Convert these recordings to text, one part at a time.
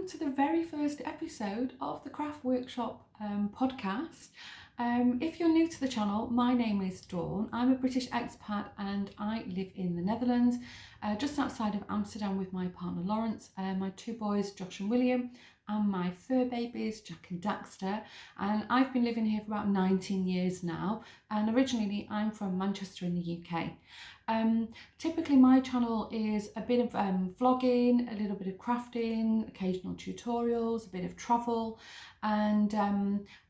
welcome to the very first episode of the Craft Workshop podcast. If you're new to the channel, my name is Dawn. I'm a British expat and I live in the Netherlands, just outside of Amsterdam with my partner Lawrence, my two boys Josh and William, and my fur babies Jack and Daxter. And I've been living here for about 19 years now, and originally I'm from Manchester in the UK. Typically my channel is a bit of vlogging, a little bit of crafting, occasional tutorials, a bit of travel, and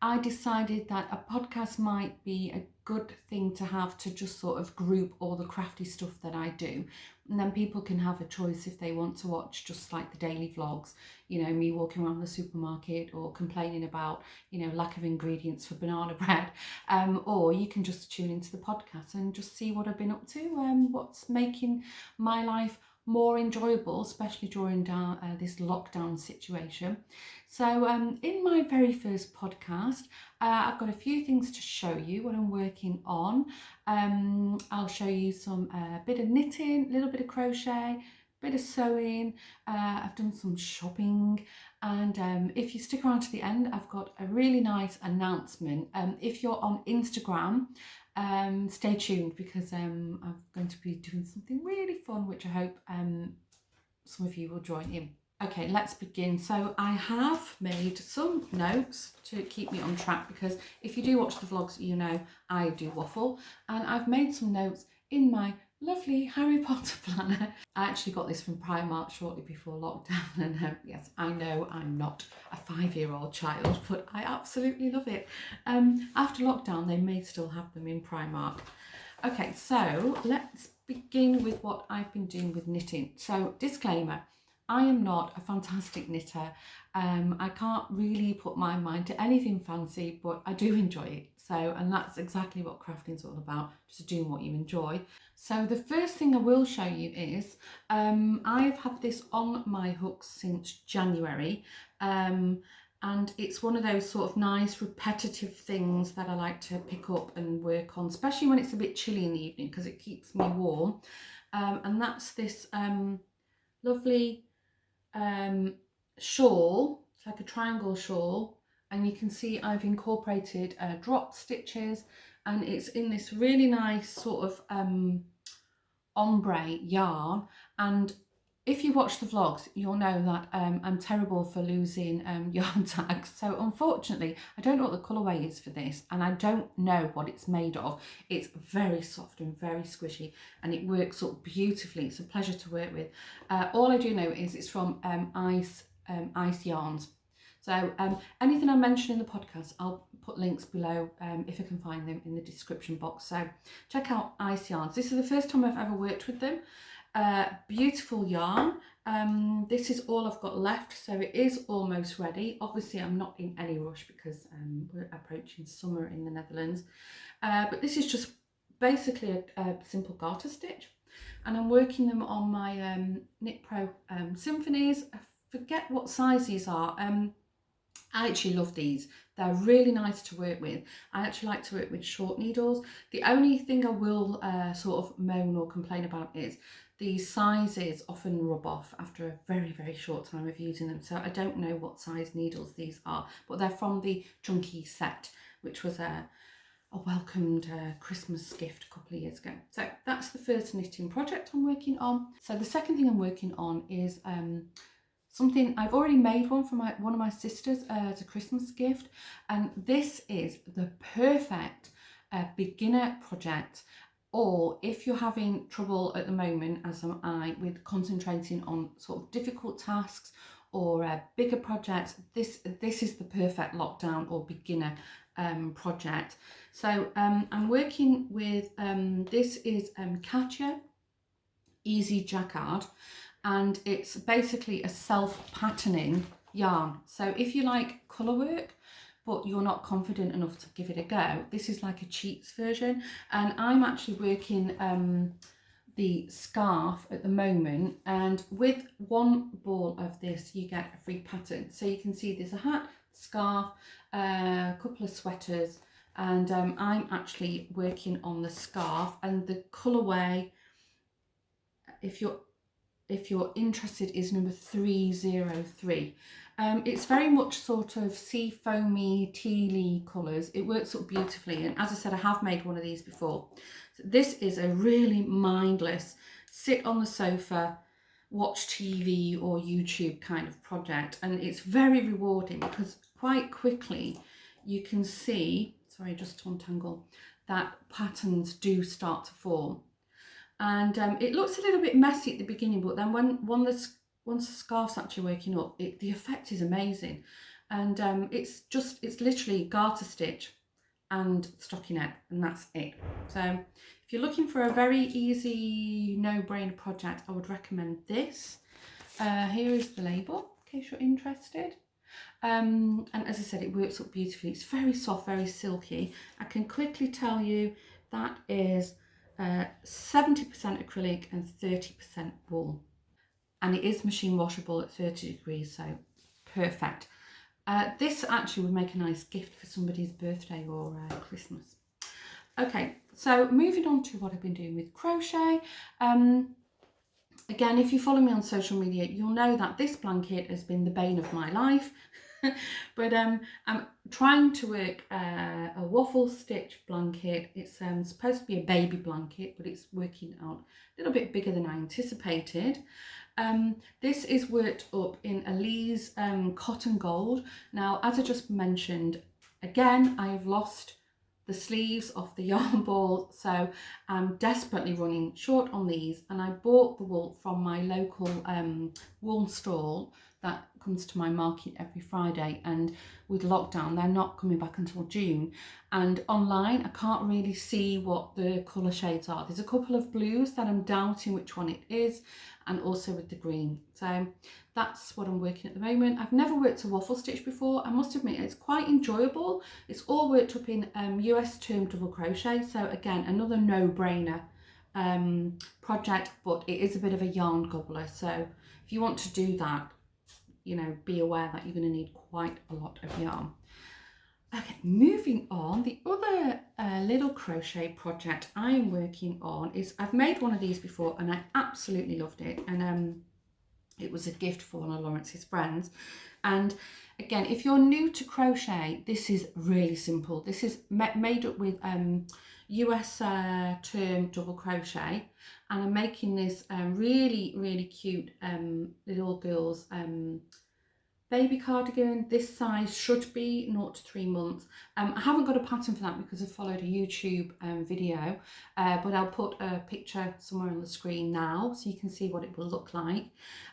I decided that a podcast might be a good thing to have to just sort of group all the crafty stuff that I do, and then people can have a choice if they want to watch just like the daily vlogs, you know, me walking around the supermarket or complaining about, you know, lack of ingredients for banana bread, or you can just tune into the podcast and just see what I've been up to, what's making my life more enjoyable, especially during this lockdown situation. So in my very first podcast, I've got a few things to show you what I'm working on. I'll show you some bit of knitting, a little bit of crochet, bit of sewing. I've done some shopping, and if you stick around to the end, I've got a really nice announcement. If you're on Instagram, stay tuned, because I'm going to be doing something really fun, which I hope some of you will join in. Okay, let's begin. So I have made some notes to keep me on track, because if you do watch the vlogs, you know I do waffle, and I've made some notes in my lovely Harry Potter planner. I actually got this from Primark shortly before lockdown, and yes, I know I'm not a 5-year-old child, but I absolutely love it. After lockdown, they may still have them in Primark. Okay, so let's begin with what I've been doing with knitting. So disclaimer, I am not a fantastic knitter. I can't really put my mind to anything fancy, but I do enjoy it. So, and that's exactly what crafting's all about, just doing what you enjoy. So the first thing I will show you is, I've had this on my hooks since January, and it's one of those sort of nice repetitive things that I like to pick up and work on, especially when it's a bit chilly in the evening, because it keeps me warm. And that's this lovely shawl. It's like a triangle shawl, and you can see I've incorporated drop stitches, and it's in this really nice sort of ombre yarn. And if you watch the vlogs, you'll know that I'm terrible for losing yarn tags. So unfortunately, I don't know what the colourway is for this, and I don't know what it's made of. It's very soft and very squishy, and it works up beautifully. It's a pleasure to work with. All I do know is it's from Ice Yarns. So anything I mention in the podcast, I'll put links below if I can find them in the description box. So check out Ice Yarns. This is the first time I've ever worked with them. Beautiful yarn. This is all I've got left, so it is almost ready. Obviously I'm not in any rush because we're approaching summer in the Netherlands, but this is just basically a simple garter stitch, and I'm working them on my Knitpro Symfonies. I forget what size these are. I actually love these. They're really nice to work with. I actually like to work with short needles. The only thing I will sort of moan or complain about is these sizes often rub off after a very, very short time of using them. So I don't know what size needles these are, but they're from the Chunky set, which was a welcomed Christmas gift a couple of years ago. So that's the first knitting project I'm working on. So the second thing I'm working on is something I've already made one for one of my sisters as a Christmas gift, and this is the perfect beginner project. Or if you're having trouble at the moment, as am I, with concentrating on sort of difficult tasks or bigger projects, this is the perfect lockdown or beginner project. So I'm working with this is Katja Easy Jacquard, and it's basically a self-patterning yarn. So if you like colour work but you're not confident enough to give it a go, this is like a cheats version. And I'm actually working the scarf at the moment, and with one ball of this you get a free pattern. So you can see there's a hat, scarf, a couple of sweaters, and I'm actually working on the scarf, and the colourway, if if you're interested, is number 303. It's very much sort of sea foamy, tealy colours. It works up beautifully, and as I said, I have made one of these before. So this is a really mindless, sit on the sofa, watch TV or YouTube kind of project, and it's very rewarding because quite quickly you can see, sorry, just to untangle, that patterns do start to form. And it looks a little bit messy at the beginning, but then once the scarf's actually working up, the effect is amazing. And it's literally garter stitch and stockinette, and that's it. So if you're looking for a very easy, no-brainer project, I would recommend this. Here is the label, in case you're interested. And as I said, it works up beautifully. It's very soft, very silky. I can quickly tell you that is 70% acrylic and 30% wool. And it is machine washable at 30 degrees, so perfect. This actually would make a nice gift for somebody's birthday or Christmas. Okay, so moving on to what I've been doing with crochet. Again, if you follow me on social media, you'll know that this blanket has been the bane of my life. But I'm trying to work a waffle stitch blanket. It's supposed to be a baby blanket, but it's working out a little bit bigger than I anticipated. This is worked up in Alize cotton gold. Now, as I just mentioned, again, I have lost the sleeves of the yarn ball, so I'm desperately running short on these, and I bought the wool from my local wool stall that comes to my market every Friday, and with lockdown they're not coming back until June, and online I can't really see what the colour shades are. There's a couple of blues that I'm doubting which one it is, and also with the green. So that's what I'm working at the moment. I've never worked a waffle stitch before. I must admit it's quite enjoyable. It's all worked up in US term double crochet, so again another no-brainer project, but it is a bit of a yarn gobbler, so if you want to do that, you know, be aware that you're going to need quite a lot of yarn. Okay, moving on, the other little crochet project I'm working on is, I've made one of these before and I absolutely loved it, and it was a gift for one of Lawrence's friends. And again, if you're new to crochet, this is really simple. This is made up with US term double crochet, and I'm making this really cute little girl's baby cardigan. This size should be 0 to 3 months. I haven't got a pattern for that because I followed a YouTube video, but I'll put a picture somewhere on the screen now so you can see what it will look like.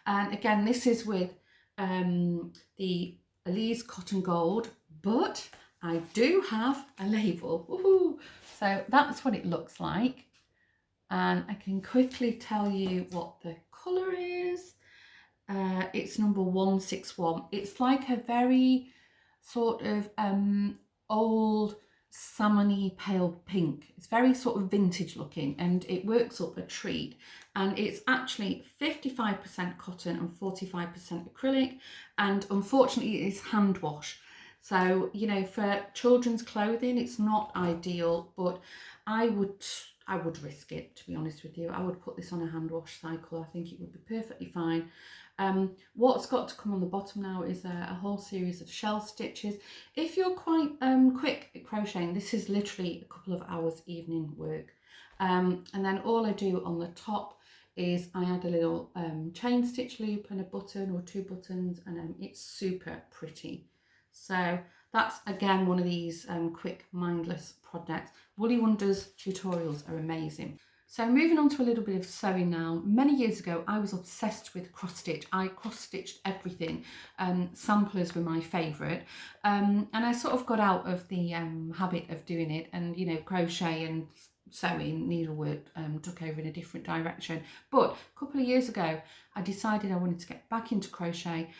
And again, this is with the Elise cotton gold, but I do have a label. Woohoo! So that's what it looks like, and I can quickly tell you what the colour is. It's number 161. It's like a very sort of old salmony pale pink. It's very sort of vintage looking, and it works up a treat. And it's actually 55% cotton and 45% acrylic, and unfortunately it's hand wash. So, you know, for children's clothing it's not ideal, but I would risk it, to be honest with you. I would put this on a hand wash cycle. I think it would be perfectly fine. What's got to come on the bottom now is a whole series of shell stitches. If you're quite quick at crocheting, this is literally a couple of hours evening work. And then all I do on the top is I add a little chain stitch loop and a button or 2 buttons, and it's super pretty. So that's again one of these quick mindless projects. Woolly Wonders tutorials are amazing. So moving on to a little bit of sewing now. Many years ago I was obsessed with cross stitch. I cross stitched everything. Samplers were my favourite, and I sort of got out of the habit of doing it, and you know, crochet and sewing, needlework took over in a different direction. But a couple of years ago I decided I wanted to get back into crochet,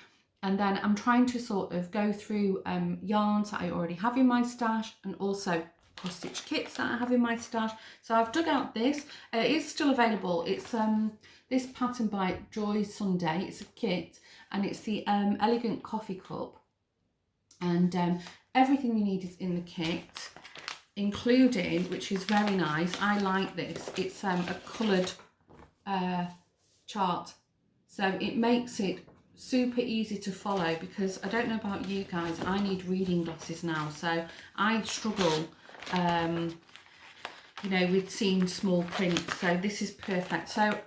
and then I'm trying to sort of go through yarns that I already have in my stash, and also cross stitch kits that I have in my stash. So I've dug out this. It is still available. It's this pattern by Joy Sunday. It's a kit, and it's the elegant coffee cup, and everything you need is in the kit, including, which is very nice, I like this, it's a coloured chart So it makes it super easy to follow, because I don't know about you guys, I need reading glasses now, so I struggle you know, with seeing small print, so this is perfect. So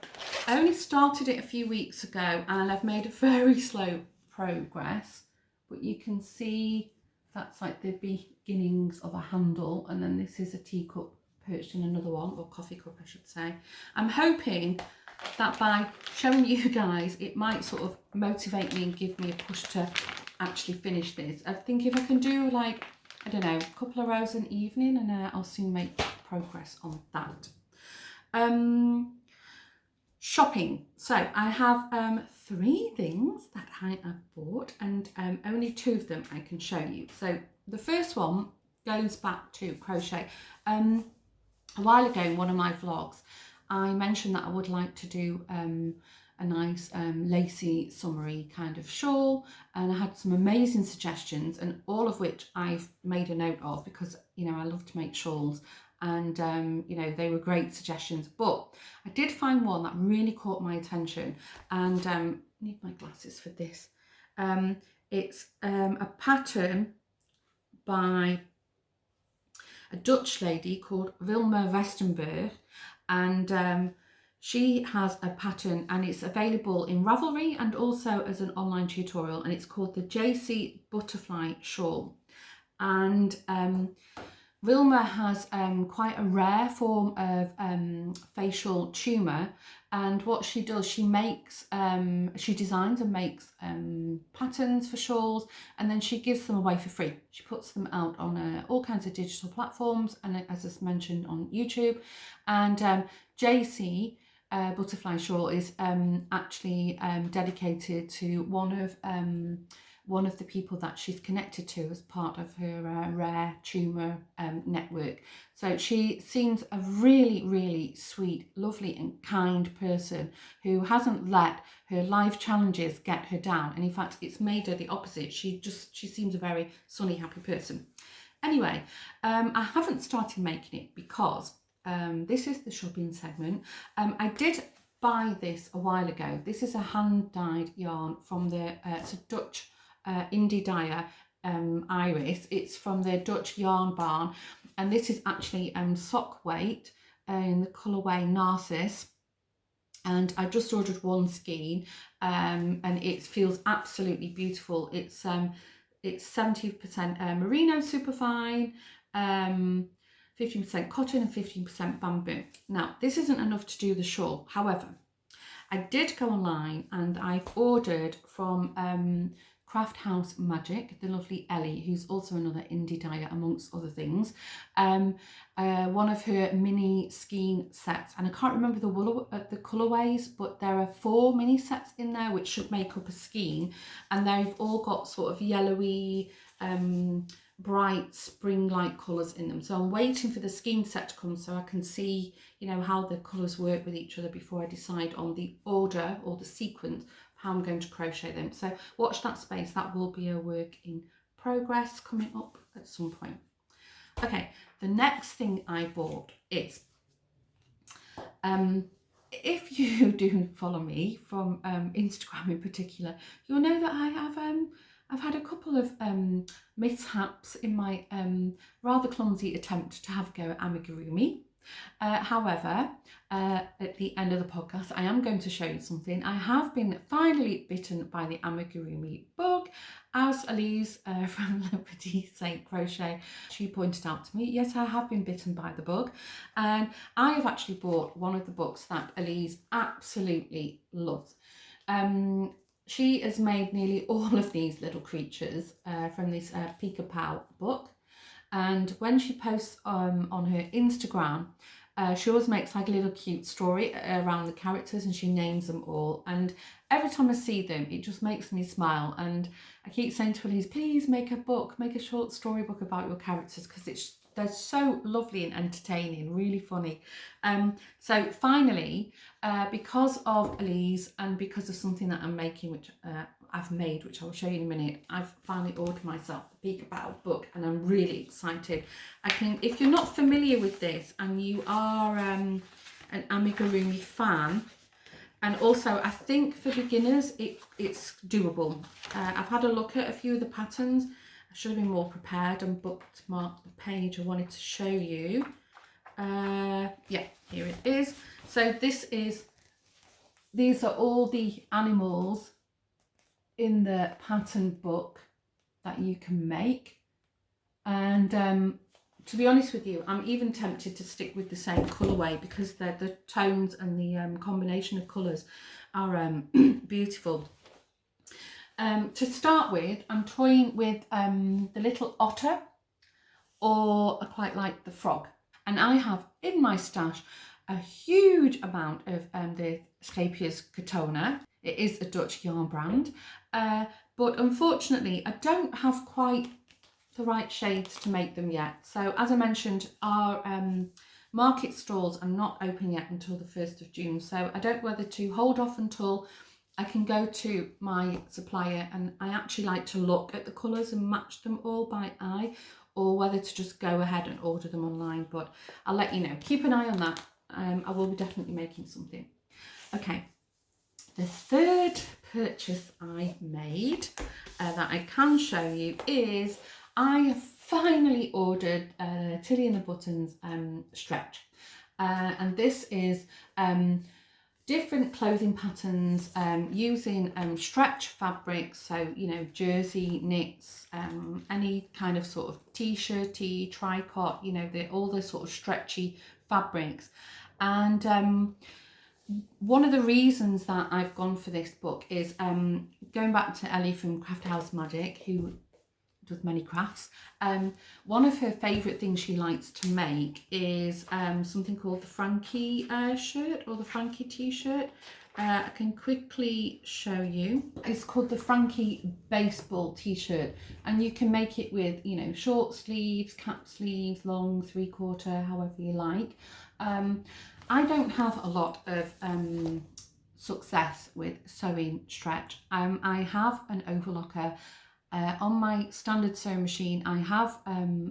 I only started it a few weeks ago and I've made a very slow progress, but you can see that's like the beginnings of a handle, and then this is a teacup perched in another one, or coffee cup I should say. I'm hoping that by showing you guys it might sort of motivate me and give me a push to actually finish this. I think if I can do like, I don't know, a couple of rows an evening, and I'll soon make progress on that. Shopping. So I have 3 things that I have bought, and only 2 of them I can show you. So the first one goes back to crochet. A while ago in one of my vlogs, I mentioned that I would like to do a nice lacy summery kind of shawl, and I had some amazing suggestions, and all of which I've made a note of, because you know I love to make shawls, and you know, they were great suggestions. But I did find one that really caught my attention, and I need my glasses for this. It's a pattern by a Dutch lady called Wilma Westenberg, and she has a pattern, and it's available in Ravelry and also as an online tutorial, and it's called the JAYCEE butterfly shawl. And Wilma has quite a rare form of facial tumour, and what she does, she makes, she designs and makes patterns for shawls, and then she gives them away for free. She puts them out on all kinds of digital platforms, and as I mentioned, on YouTube. And JAYCEE butterfly shawl is actually dedicated to one of the people that she's connected to as part of her rare tumour network. So she seems a really, really sweet, lovely and kind person who hasn't let her life challenges get her down. And in fact, it's made her the opposite. She seems a very sunny, happy person. Anyway, I haven't started making it because this is the shopping segment. I did buy this a while ago. This is a hand-dyed yarn from the it's a Dutch indie dyer, Iris. It's from the Dutch Yarn Barn, and this is actually sock weight in the colourway Narcissus, and I just ordered 1 skein, and it feels absolutely beautiful. It's 70% merino superfine, 15% cotton and 15% bamboo. Now, this isn't enough to do the shawl. However, I did go online and I've ordered from Craft House Magic, the lovely Ellie, who's also another indie dyer amongst other things, one of her mini skein sets, and I can't remember the colourways, but there are 4 mini sets in there which should make up a skein, and they've all got sort of yellowy, bright spring-like colours in them. So I'm waiting for the skein set to come so I can see, you know, how the colours work with each other before I decide on the order or the sequence of how I'm going to crochet them. So watch that space. That will be a work in progress coming up at some point. Okay, the next thing I bought is, if you do follow me from Instagram in particular, you'll know that I have I've had a couple of mishaps in my rather clumsy attempt to have a go at Amigurumi. However, at the end of the podcast, I am going to show you something. I have been finally bitten by the Amigurumi bug, as Alize from Petit Crochet, she pointed out to me. Yes, I have been bitten by the bug, and I have actually bought one of the books that Alize absolutely loves. She has made nearly all of these little creatures from this Pica book, and when she posts on her Instagram, she always makes like a little cute story around the characters, and she names them all, and every time I see them it just makes me smile. And I keep saying to Elise, please make a book, make a short story book about your characters, because they're so lovely and entertaining, really funny. So finally, because of Elise and because of something that I'm making, which I've made, which I'll show you in a minute, I've finally ordered myself the Pica book, and I'm really excited. If you're not familiar with this and you are an Amigurumi fan, And also, I think for beginners, it's doable. I've had a look at a few of the patterns. I should have been more prepared and bookmarked the page I wanted to show you. Yeah, here it is. So these are all the animals in the pattern book that you can make. And to be honest with you, I'm even tempted to stick with the same colourway because the tones and the combination of colours are beautiful. To start with, I'm toying with the little otter, or I quite like the frog. And I have in my stash a huge amount of the Schaapjes Katona. It is a Dutch yarn brand, but unfortunately I don't have quite the right shades to make them yet. So as I mentioned, our market stalls are not open yet until the 1st of June. So I don't know whether to hold off until I can go to my supplier, and I actually like to look at the colours and match them all by eye, or whether to just go ahead and order them online. But I'll let you know. Keep an eye on that. I will be definitely making something. Okay, the third purchase I made that I can show you is I finally ordered Tilly and the Buttons stretch. And this is different clothing patterns using stretch fabrics, so you know, jersey, knits, any kind of sort of t-shirty, tricot, you know, all the sort of stretchy fabrics. And one of the reasons that I've gone for this book is going back to Ellie from Craft House Magic, who does many crafts. One of her favourite things she likes to make is something called the Frankie shirt, or the Frankie t-shirt. I can quickly show you. It's called the Frankie baseball t-shirt, and you can make it with, you know, short sleeves, cap sleeves, long, 3/4, however you like. I don't have a lot of success with sewing stretch. I have an overlocker. On my standard sewing machine, I have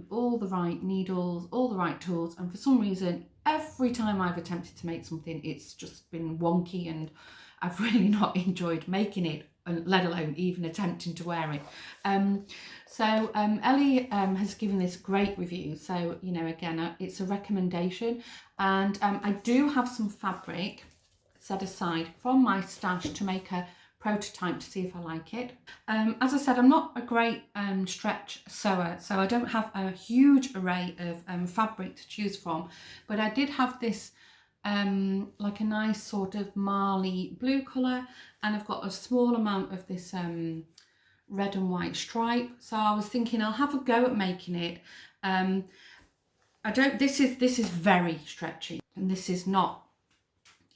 all the right needles, all the right tools, and for some reason, every time I've attempted to make something, it's just been wonky, and I've really not enjoyed making it, let alone even attempting to wear it. So Ellie has given this great review, so you know, again, it's a recommendation, and I do have some fabric set aside from my stash to make a prototype to see if I like it. As I said, I'm not a great stretch sewer, so I don't have a huge array of fabric to choose from, but I did have this like a nice sort of marley blue colour, and I've got a small amount of this red and white stripe, so I was thinking I'll have a go at making it. This is very stretchy, and this is not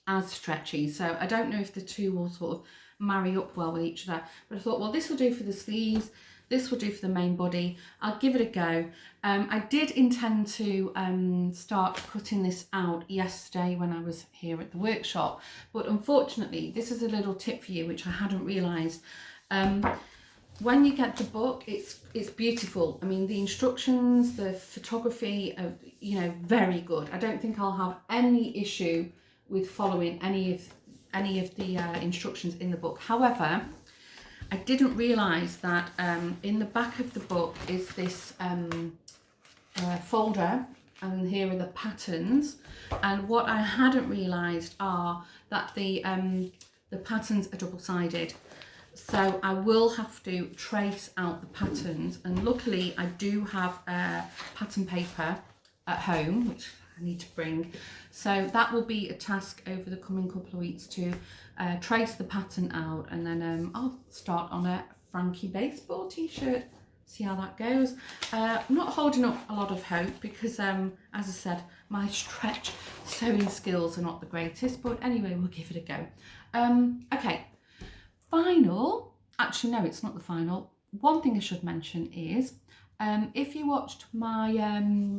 as stretchy, so I don't know if the two will sort of marry up well with each other, but I thought, well, this will do for the sleeves, this will do for the main body. I'll give it a go. I did intend to start cutting this out yesterday when I was here at the workshop, but unfortunately, this is a little tip for you which I hadn't realised. When you get the book, it's beautiful. I mean, the instructions, the photography are, you know, very good. I don't think I'll have any issue with following any of the instructions in the book. However, I didn't realise that in the back of the book is this folder, and here are the patterns. And what I hadn't realised are that the patterns are double-sided. So I will have to trace out the patterns, and luckily I do have pattern paper at home, which I need to bring. So that will be a task over the coming couple of weeks to trace the pattern out, and then I'll start on a Frankie baseball t-shirt, see how that goes. I'm not holding up a lot of hope because as I said, my stretch sewing skills are not the greatest, but anyway, we'll give it a go. Okay, actually no, it's not the final. One thing I should mention is if you watched my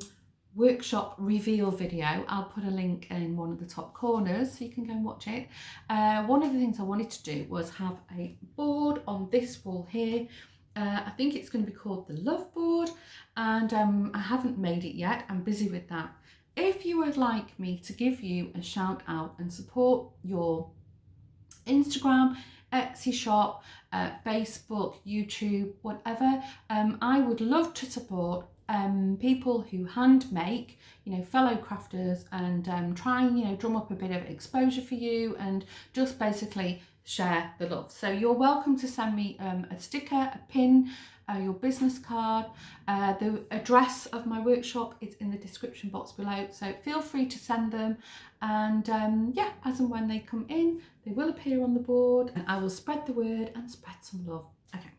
workshop reveal video, I'll put a link in one of the top corners so you can go and watch it. One of the things I wanted to do was have a board on this wall here. I think it's going to be called the Love Board, and I haven't made it yet. I'm busy with that. If you would like me to give you a shout out and support your Instagram, Etsy shop, Facebook, YouTube, whatever. I would love to support people who hand make, you know, fellow crafters, and try and, you know, drum up a bit of exposure for you and just basically share the love. So you're welcome to send me a sticker, a pin, your business card. The address of my workshop is in the description box below, so feel free to send them, and yeah, as and when they come in, they will appear on the board and I will spread the word and spread some love. Okay,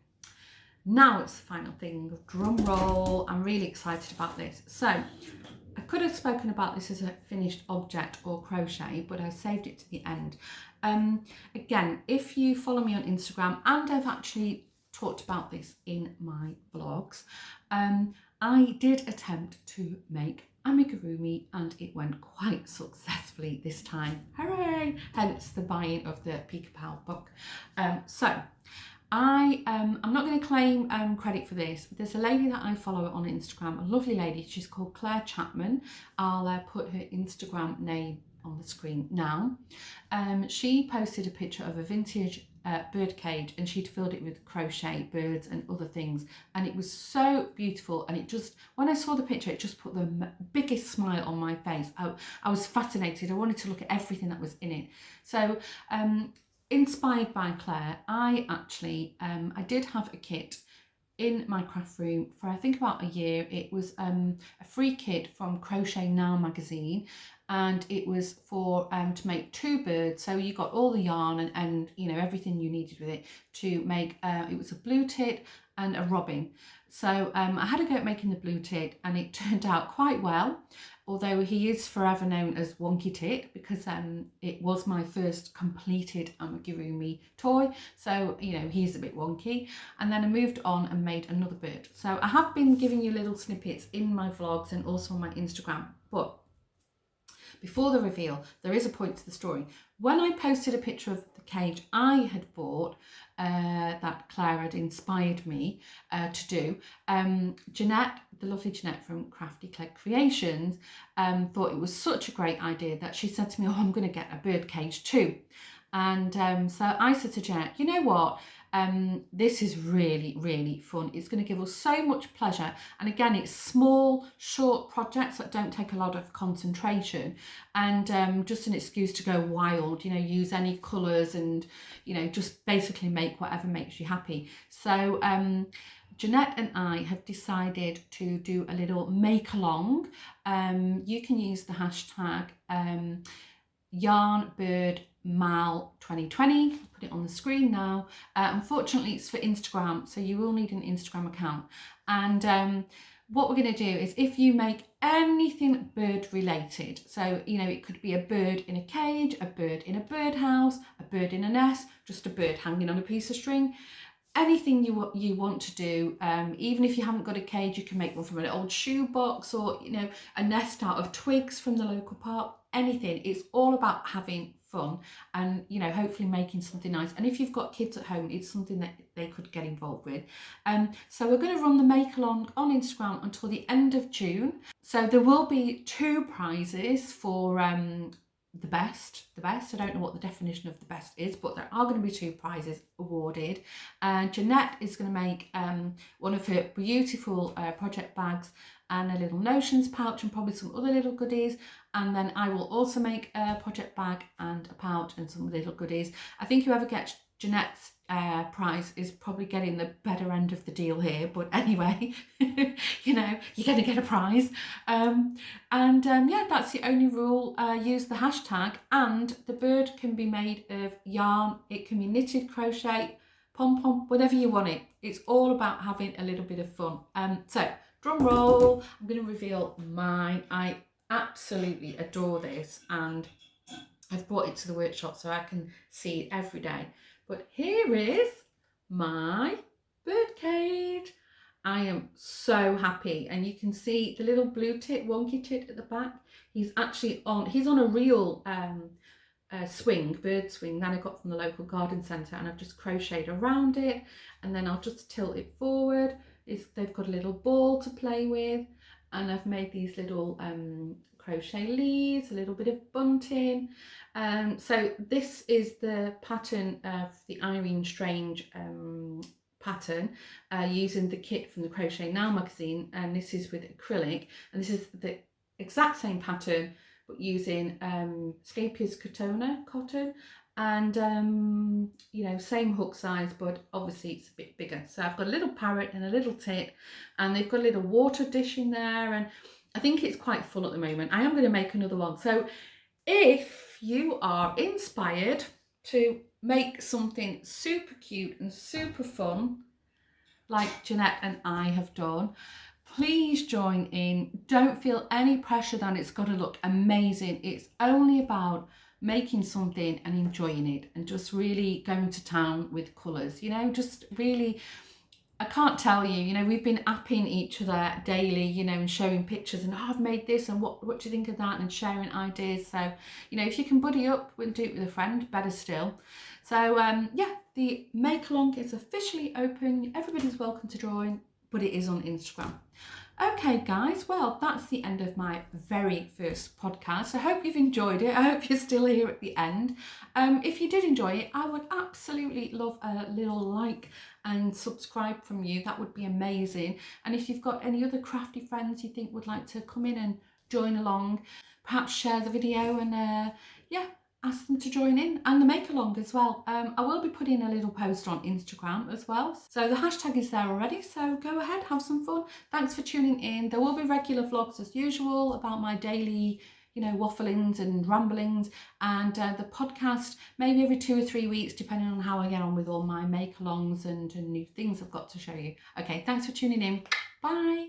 now it's the final thing, drum roll. I'm really excited about this. So I could have spoken about this as a finished object or crochet, but I saved it to the end. Again, if you follow me on Instagram, and I've actually talked about this in my vlogs, I did attempt to make amigurumi and it went quite successfully this time. Hooray! Hence the buying of the Pica book. So I'm not going to claim credit for this. There's a lady that I follow on Instagram, a lovely lady. She's called Claire Chapman. I'll put her Instagram name on the screen now. She posted a picture of a vintage birdcage, and she'd filled it with crochet birds and other things, and it was so beautiful. And it just, when I saw the picture, it just put the biggest smile on my face. I was fascinated. I wanted to look at everything that was in it. So inspired by Claire, I actually I did have a kit in my craft room for I think about a year. It was a free kit from Crochet Now magazine, and it was for to make 2 birds. So you got all the yarn and you know, everything you needed with it to make. It was a blue tit and a robin. So I had a go at making the blue tit, and it turned out quite well, although he is forever known as Wonky Tit, because it was my first completed amigurumi toy. So, you know, he's a bit wonky. And then I moved on and made another bird. So I have been giving you little snippets in my vlogs and also on my Instagram. But before the reveal, there is a point to the story. When I posted a picture of the cage I had bought, that Claire had inspired me to do, Jeanette, the lovely Jeanette from Crafty Creations, thought it was such a great idea that she said to me, oh, I'm going to get a bird cage too. And so I said to Jeanette, you know what? This is really fun. It's going to give us so much pleasure, and again, it's small short projects that don't take a lot of concentration, and just an excuse to go wild, you know, use any colours, and you know, just basically make whatever makes you happy. So Jeanette and I have decided to do a little make along. You can use the hashtag yarnbirdmal 2020. I'll put it on the screen now. Unfortunately, it's for Instagram, so you will need an Instagram account. And what we're going to do is, if you make anything bird related, so you know, it could be a bird in a cage, a bird in a birdhouse, a bird in a nest, just a bird hanging on a piece of string, anything you want to do, even if you haven't got a cage, you can make one from an old shoebox, or you know, a nest out of twigs from the local park. Anything. It's all about having fun and, you know, hopefully making something nice. And if you've got kids at home, it's something that they could get involved with. So we're going to run the make along on Instagram until the end of June. So there will be 2 prizes for the best. I don't know what the definition of the best is, but there are going to be 2 prizes awarded. And Jeanette is going to make one of her beautiful project bags and a little notions pouch and probably some other little goodies. And then I will also make a project bag and a pouch and some little goodies. I think whoever gets Jeanette's prize is probably getting the better end of the deal here, but anyway, you know, you're going to get a prize. Yeah, that's the only rule. Use the hashtag, and the bird can be made of yarn, it can be knitted, crochet, pom-pom, whatever you want it. It's all about having a little bit of fun. So drum roll, I'm going to reveal mine. I absolutely adore this, and I've brought it to the workshop so I can see it every day. But here is my birdcage. I am so happy, and you can see the little blue tit, wonky tit at the back. He's on a real swing, bird swing, that I got from the local garden centre, and I've just crocheted around it, and then I'll just tilt it forward. They've got a little ball to play with, and I've made these little crochet leaves, a little bit of bunting. So this is the pattern of the Irene Strange pattern using the kit from the Crochet Now magazine, and this is with acrylic, and this is the exact same pattern but using Scapier's cotton and you know, same hook size, but obviously it's a bit bigger. So I've got a little parrot and a little tit, and they've got a little water dish in there, and I think it's quite full at the moment. I am going to make another one. So if you are inspired to make something super cute and super fun like Jeanette and I have done, please join in. Don't feel any pressure that it's got to look amazing. It's only about making something and enjoying it and just really going to town with colours, you know, just really, I can't tell you, you know, we've been apping each other daily, you know, and showing pictures and, oh, I've made this and what do you think of that, and sharing ideas. So, you know, if you can buddy up and do it with a friend, better still. So yeah, the make along is officially open. Everybody's welcome to join, but it is on Instagram. Okay guys, well, that's the end of my very first podcast. I hope you've enjoyed it. I hope you're still here at the end. If you did enjoy it, I would absolutely love a little like and subscribe from you. That would be amazing. And if you've got any other crafty friends you think would like to come in and join along, perhaps share the video and yeah, ask them to join in, and the make along as well. I will be putting a little post on Instagram as well, so the hashtag is there already, so go ahead, have some fun. Thanks for tuning in. There will be regular vlogs as usual about my daily, you know, wafflings and ramblings, and the podcast maybe every 2 or 3 weeks depending on how I get on with all my make alongs and new things I've got to show you. Okay, thanks for tuning in. Bye.